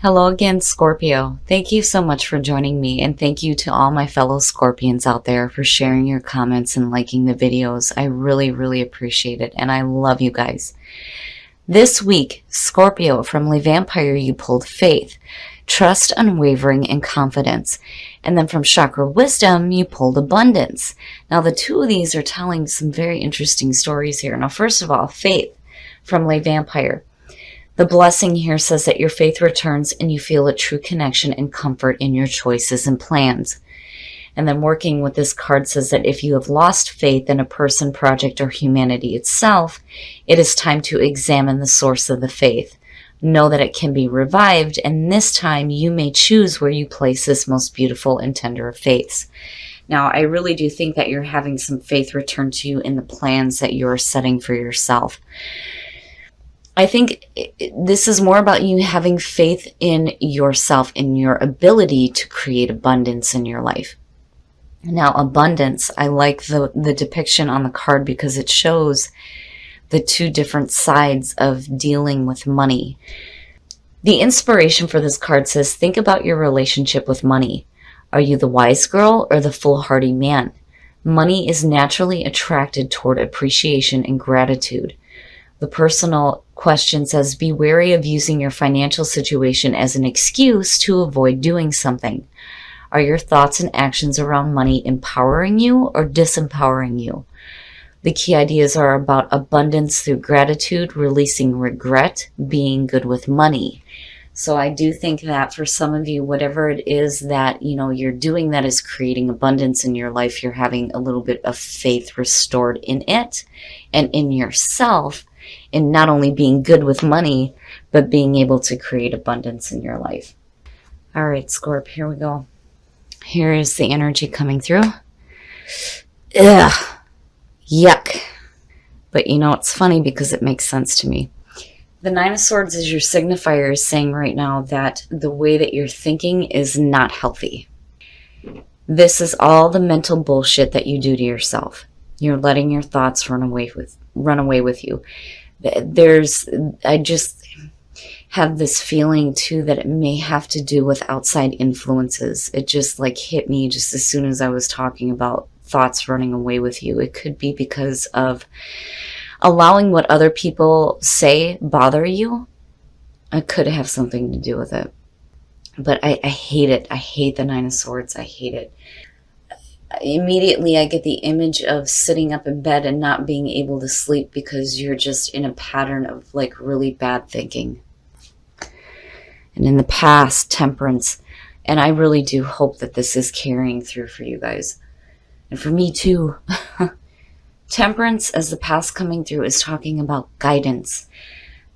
Hello again, Scorpio. Thank you so much for joining me, and thank you to all my fellow Scorpions out there for sharing your comments and liking the videos. I really, really appreciate it, and I love you guys. This week, Scorpio, from Le Vampire, you pulled Faith, Trust, Unwavering, and Confidence. And then from Chakra Wisdom, you pulled Abundance. Now, the two of these are telling some very interesting stories here. Now, first of all, Faith from Le Vampire. The blessing here says that your faith returns and you feel a true connection and comfort in your choices and plans. And then working with this card says that if you have lost faith in a person, project, or humanity itself, it is time to examine the source of the faith. Know that it can be revived, and this time you may choose where you place this most beautiful and tender of faiths. Now, I really do think that you're having some faith return to you in the plans that you're setting for yourself. I think this is more about you having faith in yourself, in your ability to create abundance in your life. Now, abundance, I like the depiction on the card because it shows the two different sides of dealing with money. The inspiration for this card says, think about your relationship with money. Are you the wise girl or the foolhardy man? Money is naturally attracted toward appreciation and gratitude. The personal question says, be wary of using your financial situation as an excuse to avoid doing something. Are your thoughts and actions around money empowering you or disempowering you? The key ideas are about abundance through gratitude, releasing regret, being good with money. So I do think that for some of you, whatever it is that, you're doing that is creating abundance in your life, you're having a little bit of faith restored in it and in yourself, in not only being good with money, but being able to create abundance in your life. All right, Scorp, here we go. Here is the energy coming through. Ugh. Yuck. But it's funny because it makes sense to me. The Nine of Swords is your signifier, is saying right now that the way that you're thinking is not healthy. This is all the mental bullshit that you do to yourself. You're letting your thoughts run away with you. I just have this feeling too that it may have to do with outside influences. It just hit me just as soon as I was talking about thoughts running away with you. It could be because of allowing what other people say bother you. It could have something to do with it. But I hate it. I hate the Nine of Swords. I hate it. Immediately I get the image of sitting up in bed and not being able to sleep because you're just in a pattern of really bad thinking. And in the past, Temperance. And I really do hope that this is carrying through for you guys. And for me too. Temperance, as the past coming through, is talking about guidance.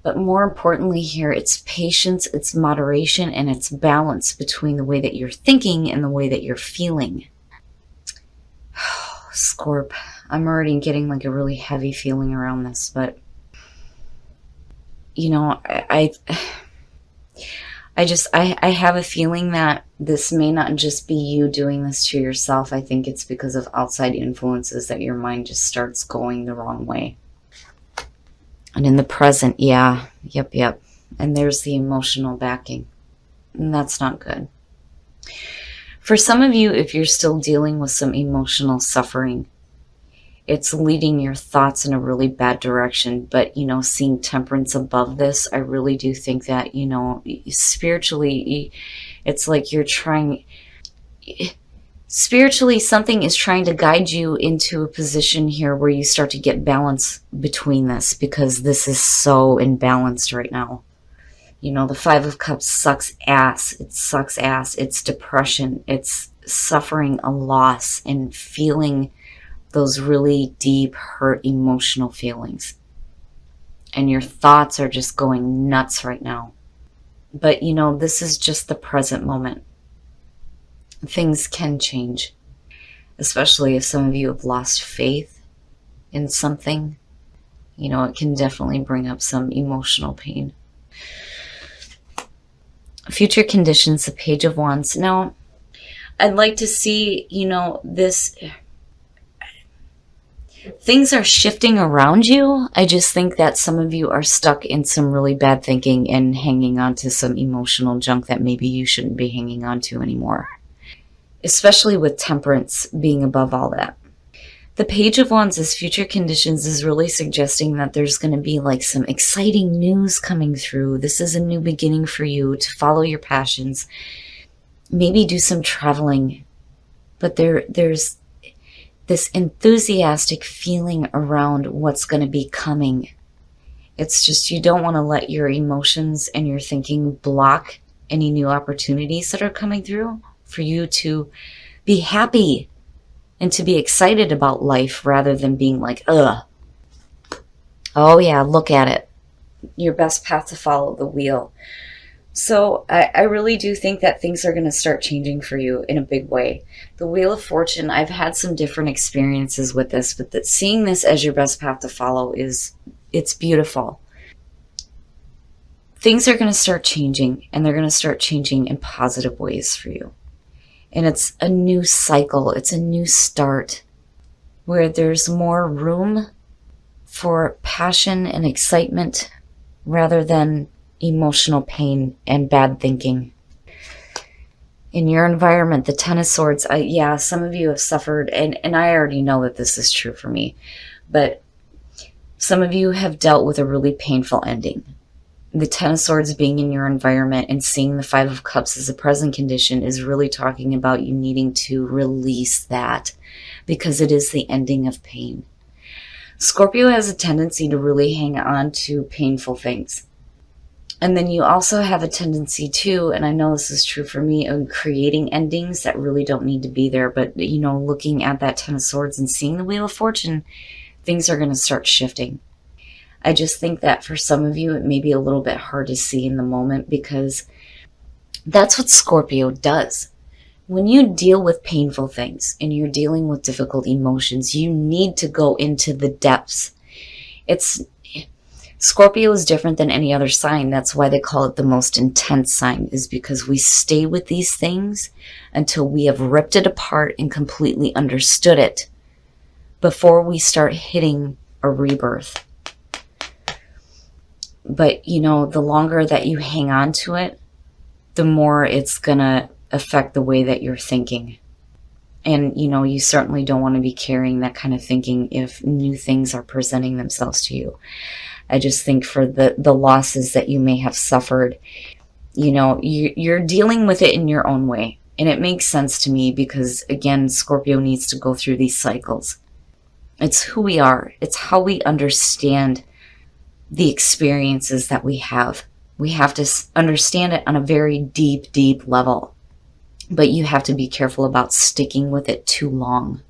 But more importantly here, it's patience, it's moderation, and it's balance between the way that you're thinking and the way that you're feeling. Scorp, I'm already getting a really heavy feeling around this, but I have a feeling that this may not just be you doing this to yourself. I think it's because of outside influences that your mind just starts going the wrong way. And in the present, yeah, yep. And there's the emotional backing. And that's not good. For some of you, if you're still dealing with some emotional suffering, it's leading your thoughts in a really bad direction. But, seeing Temperance above this, I really do think that, spiritually, it's like you're trying... Spiritually, something is trying to guide you into a position here where you start to get balance between this, because this is so imbalanced right now. The Five of Cups sucks ass. It sucks ass. It's depression. It's suffering a loss and feeling those really deep, hurt, emotional feelings. And your thoughts are just going nuts right now. But, this is just the present moment. Things can change, especially if some of you have lost faith in something. It can definitely bring up some emotional pain. Future conditions, the Page of Wands. Now, I'd like to see, this... Things are shifting around you. I just think that some of you are stuck in some really bad thinking and hanging on to some emotional junk that maybe you shouldn't be hanging on to anymore. Especially with Temperance being above all that. The Page of Wands as future conditions is really suggesting that there's going to be like some exciting news coming through. This is a new beginning for you to follow your passions. Maybe do some traveling. But there's this enthusiastic feeling around what's going to be coming. It's just you don't want to let your emotions and your thinking block any new opportunities that are coming through for you to be happy and to be excited about life rather than being like, ugh. Oh yeah, look at it. Your best path to follow, the wheel. So I really do think that things are going to start changing for you in a big way. The Wheel of Fortune, I've had some different experiences with this, but seeing this as your best path to follow it's beautiful. Things are going to start changing, and they're going to start changing in positive ways for you. And it's a new cycle. It's a new start where there's more room for passion and excitement rather than emotional pain and bad thinking. In your environment, the Ten of Swords, yeah, some of you have suffered, and I already know that this is true for me, but some of you have dealt with a really painful ending. The Ten of Swords being in your environment and seeing the Five of Cups as a present condition is really talking about you needing to release that because it is the ending of pain. Scorpio has a tendency to really hang on to painful things. And then you also have a tendency too, and I know this is true for me, of creating endings that really don't need to be there. But, you know, looking at that Ten of Swords and seeing the Wheel of Fortune, things are going to start shifting. I just think that for some of you, it may be a little bit hard to see in the moment because that's what Scorpio does. When you deal with painful things and you're dealing with difficult emotions, you need to go into the depths. Scorpio is different than any other sign. That's why they call it the most intense sign, is because we stay with these things until we have ripped it apart and completely understood it before we start hitting a rebirth. But, you know, the longer that you hang on to it, the more it's going to affect the way that you're thinking. And, you know, you certainly don't want to be carrying that kind of thinking if new things are presenting themselves to you. I just think for the losses that you may have suffered, you know, you're dealing with it in your own way. And it makes sense to me because, again, Scorpio needs to go through these cycles. It's who we are. It's how we understand the experiences that we have. We have to understand it on a very deep, deep level. But you have to be careful about sticking with it too long.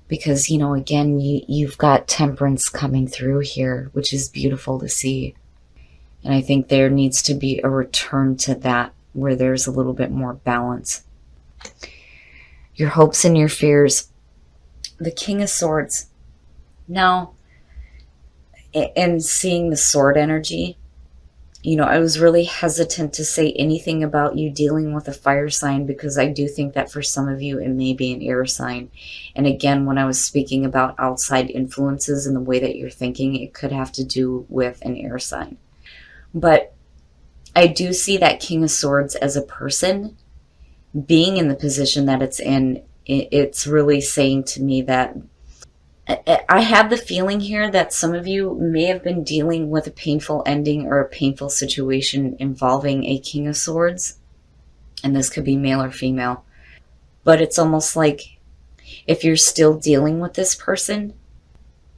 Because, you know, again, you've got Temperance coming through here, which is beautiful to see. And I think there needs to be a return to that where there's a little bit more balance. Your hopes and your fears. The King of Swords. Now, and seeing the sword energy, you know, I was really hesitant to say anything about you dealing with a fire sign because I do think that for some of you it may be an air sign. And again, when I was speaking about outside influences and the way that you're thinking, it could have to do with an air sign. But I do see that King of Swords as a person being in the position that it's in. It's really saying to me that I have the feeling here that some of you may have been dealing with a painful ending or a painful situation involving a King of Swords. And this could be male or female. But it's almost like if you're still dealing with this person,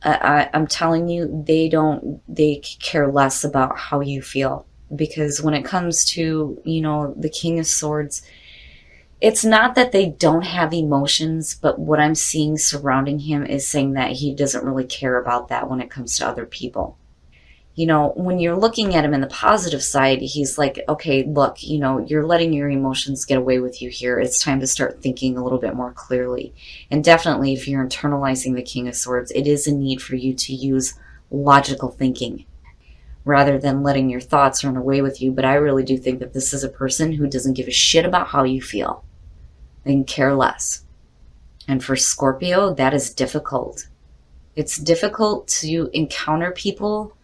I'm telling you, they care less about how you feel. Because when it comes to, you know, the King of Swords, it's not that they don't have emotions, but what I'm seeing surrounding him is saying that he doesn't really care about that when it comes to other people. You know, when you're looking at him in the positive side, he's like, okay, look, you know, you're letting your emotions get away with you here. It's time to start thinking a little bit more clearly. And definitely, if you're internalizing the King of Swords, it is a need for you to use logical thinking rather than letting your thoughts run away with you. But I really do think that this is a person who doesn't give a shit about how you feel. They can care less. And for Scorpio, that is difficult. It's difficult to encounter people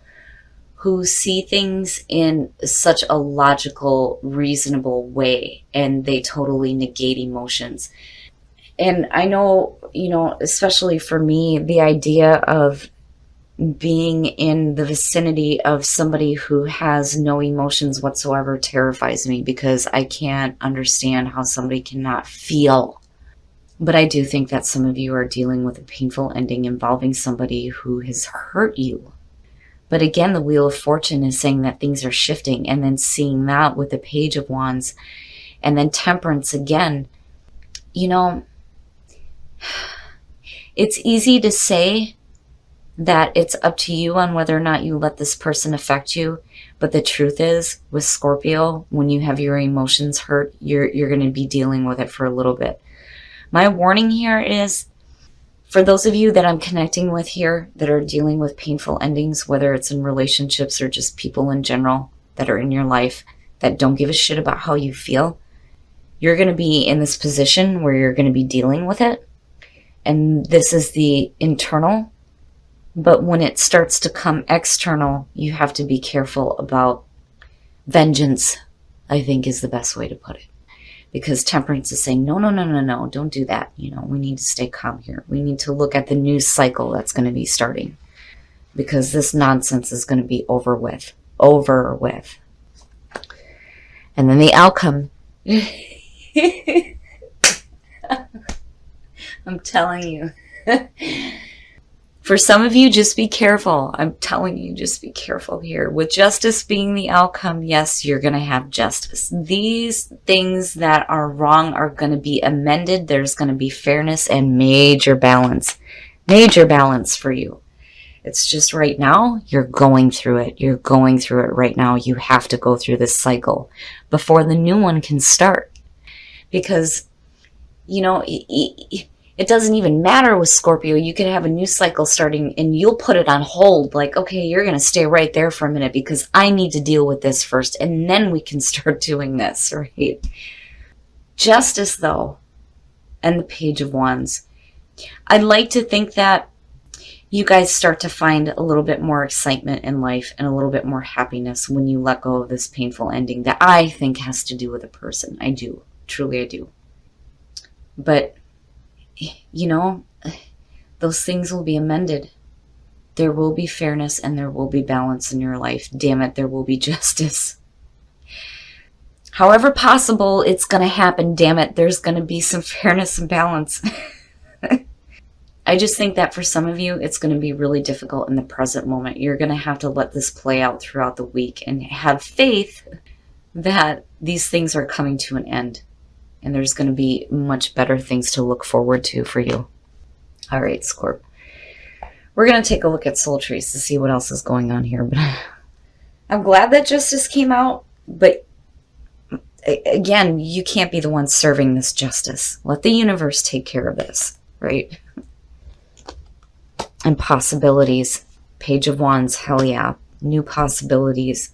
who see things in such a logical, reasonable way, and they totally negate emotions. And I know, especially for me, the idea of being in the vicinity of somebody who has no emotions whatsoever terrifies me, because I can't understand how somebody cannot feel. But I do think that some of you are dealing with a painful ending involving somebody who has hurt you. But again, the Wheel of Fortune is saying that things are shifting, and then seeing that with the Page of Wands, and then Temperance again. It's easy to say that it's up to you on whether or not you let this person affect you. But the truth is, with Scorpio, when you have your emotions hurt, you're going to be dealing with it for a little bit. My warning here is, for those of you that I'm connecting with here that are dealing with painful endings, whether it's in relationships or just people in general that are in your life that don't give a shit about how you feel, you're going to be in this position where you're going to be dealing with it. And this is the internal. But when it starts to come external, you have to be careful about vengeance, I think is the best way to put it. Because Temperance is saying, no, don't do that. We need to stay calm here. We need to look at the news cycle that's going to be starting. Because this nonsense is going to be over with. Over with. And then the outcome. I'm telling you. For some of you, just be careful. I'm telling you, just be careful here. With justice being the outcome, yes, you're going to have justice. These things that are wrong are going to be amended. There's going to be fairness and major balance. Major balance for you. It's just right now, you're going through it. You're going through it right now. You have to go through this cycle before the new one can start. Because, it doesn't even matter with Scorpio. You could have a new cycle starting and you'll put it on hold. Like, okay, you're going to stay right there for a minute because I need to deal with this first. And then we can start doing this, right? Justice, though, and the Page of Wands. I'd like to think that you guys start to find a little bit more excitement in life and a little bit more happiness when you let go of this painful ending that I think has to do with a person. I do. Truly, I do. But those things will be amended. There will be fairness and there will be balance in your life. Damn it, there will be justice. However possible it's going to happen, damn it, there's going to be some fairness and balance. I just think that for some of you, it's going to be really difficult in the present moment. You're going to have to let this play out throughout the week and have faith that these things are coming to an end. And there's going to be much better things to look forward to for you. All right, Scorp. We're going to take a look at soul trees to see what else is going on here. But I'm glad that justice came out. But again, you can't be the one serving this justice. Let the universe take care of this, right? And possibilities. Page of Wands, hell yeah. New possibilities.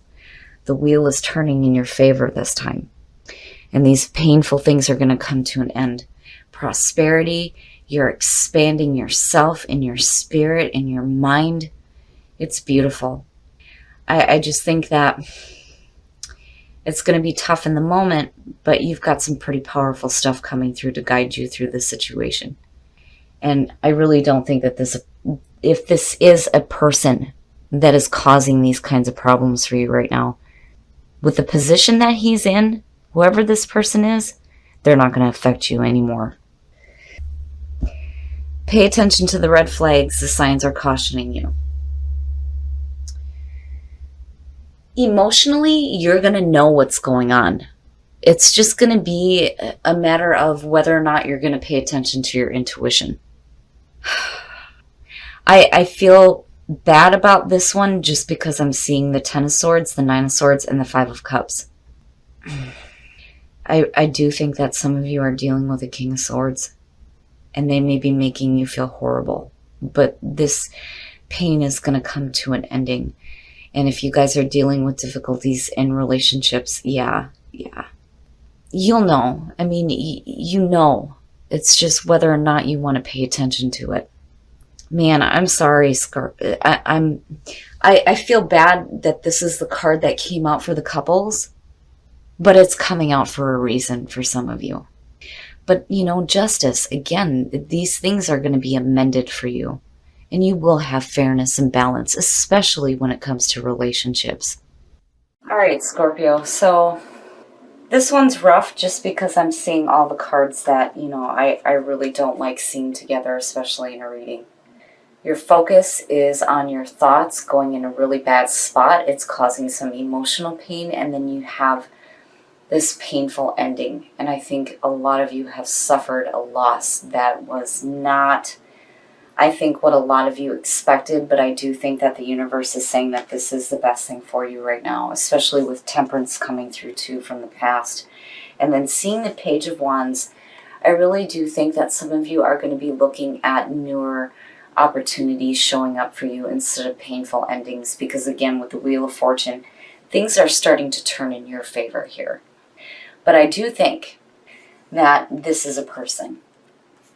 The wheel is turning in your favor this time. And these painful things are going to come to an end. Prosperity, you're expanding yourself and your spirit and your mind. It's beautiful. I just think that it's going to be tough in the moment, but you've got some pretty powerful stuff coming through to guide you through this situation. And I really don't think that if this is a person that is causing these kinds of problems for you right now, with the position that he's in, whoever this person is, they're not going to affect you anymore. Pay attention to the red flags. The signs are cautioning you. Emotionally, you're going to know what's going on. It's just going to be a matter of whether or not you're going to pay attention to your intuition. I feel bad about this one just because I'm seeing the Ten of Swords, the Nine of Swords, and the Five of Cups. I do think that some of you are dealing with a King of Swords, and they may be making you feel horrible. But this pain is going to come to an ending. And if you guys are dealing with difficulties in relationships, yeah. You'll know. I mean, you know. It's just whether or not you want to pay attention to it. Man, I'm sorry, I feel bad that this is the card that came out for the couples, but it's coming out for a reason for some of you. But, you know, justice, again, these things are going to be amended for you. And you will have fairness and balance, especially when it comes to relationships. All right, Scorpio. So this one's rough just because I'm seeing all the cards that, you know, I really don't like seeing together, especially in a reading. Your focus is on your thoughts going in a really bad spot. It's causing some emotional pain, and then you have this painful ending. And I think a lot of you have suffered a loss that was not, I think, what a lot of you expected, but I do think that the universe is saying that this is the best thing for you right now, especially with Temperance coming through too from the past. And then seeing the Page of Wands, I really do think that some of you are going to be looking at newer opportunities showing up for you instead of painful endings, because again, with the Wheel of Fortune, things are starting to turn in your favor here. But I do think that this is a person.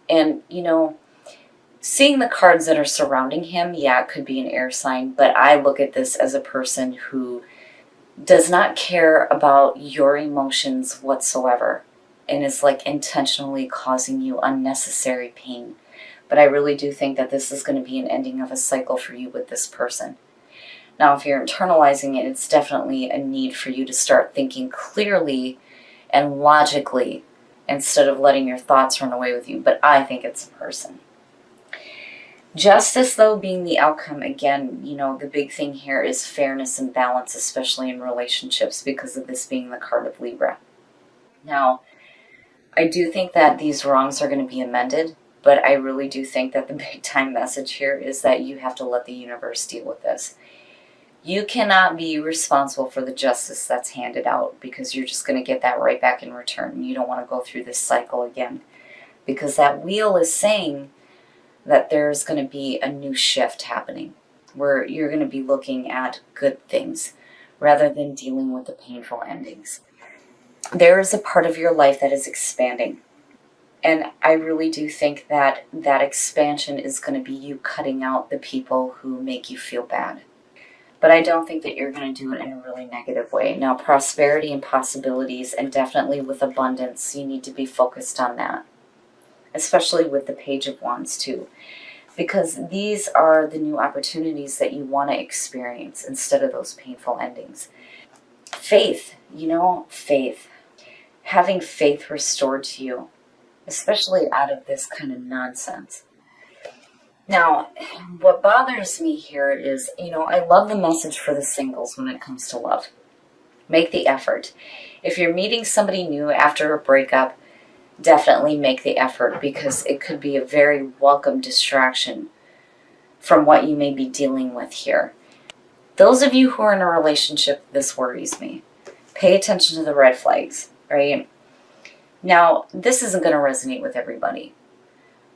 And, you know, seeing the cards that are surrounding him, yeah, it could be an air sign, but I look at this as a person who does not care about your emotions whatsoever and is like intentionally causing you unnecessary pain. But I really do think that this is going to be an ending of a cycle for you with this person. Now, if you're internalizing it, it's definitely a need for you to start thinking clearly and logically instead of letting your thoughts run away with you. But I think it's a person. Justice, though, being the outcome, again, you know, the big thing here is fairness and balance, especially in relationships, because of this being the card of Libra. Now, I do think that these wrongs are going to be amended, but I really do think that the big time message here is that you have to let the universe deal with this. You cannot be responsible for the justice that's handed out, because you're just going to get that right back in return. You don't want to go through this cycle again, because that wheel is saying that there's going to be a new shift happening where you're going to be looking at good things rather than dealing with the painful endings. There is a part of your life that is expanding. And I really do think that that expansion is going to be you cutting out the people who make you feel bad. But I don't think that you're going to do it in a really negative way. Now, prosperity and possibilities, and definitely with abundance, you need to be focused on that. Especially with the Page of Wands too. Because these are the new opportunities that you want to experience instead of those painful endings. Faith, you know, faith. Having faith restored to you, especially out of this kind of nonsense. Now, what bothers me here is, you know, I love the message for the singles when it comes to love. Make the effort. If you're meeting somebody new after a breakup, definitely make the effort, because it could be a very welcome distraction from what you may be dealing with here. Those of you who are in a relationship, this worries me. Pay attention to the red flags, right? Now, this isn't going to resonate with everybody.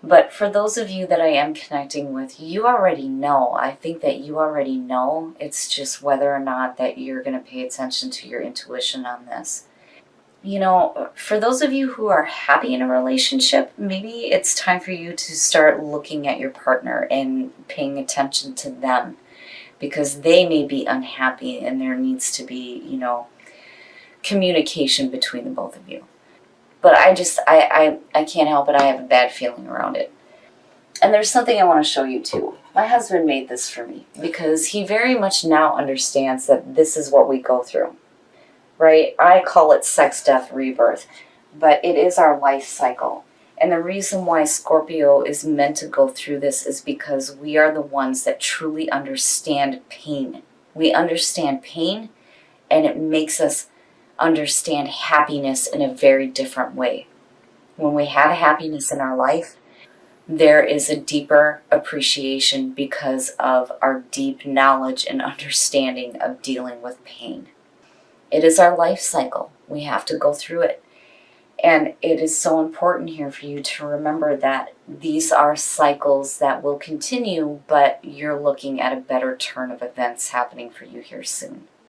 But for those of you that I am connecting with, you already know. I think that you already know. It's just whether or not that you're going to pay attention to your intuition on this. You know, for those of you who are happy in a relationship, maybe it's time for you to start looking at your partner and paying attention to them, because they may be unhappy and there needs to be, you know, communication between the both of you. But I can't help it. I have a bad feeling around it. And there's something I want to show you too. My husband made this for me because he very much now understands that this is what we go through, right? I call it sex, death, rebirth, but it is our life cycle. And the reason why Scorpio is meant to go through this is because we are the ones that truly understand pain. We understand pain, and it makes us understand happiness in a very different way. When we have happiness in our life, there is a deeper appreciation because of our deep knowledge and understanding of dealing with pain. It is our life cycle. We have to go through it. And it is so important here for you to remember that these are cycles that will continue, but you're looking at a better turn of events happening for you here soon.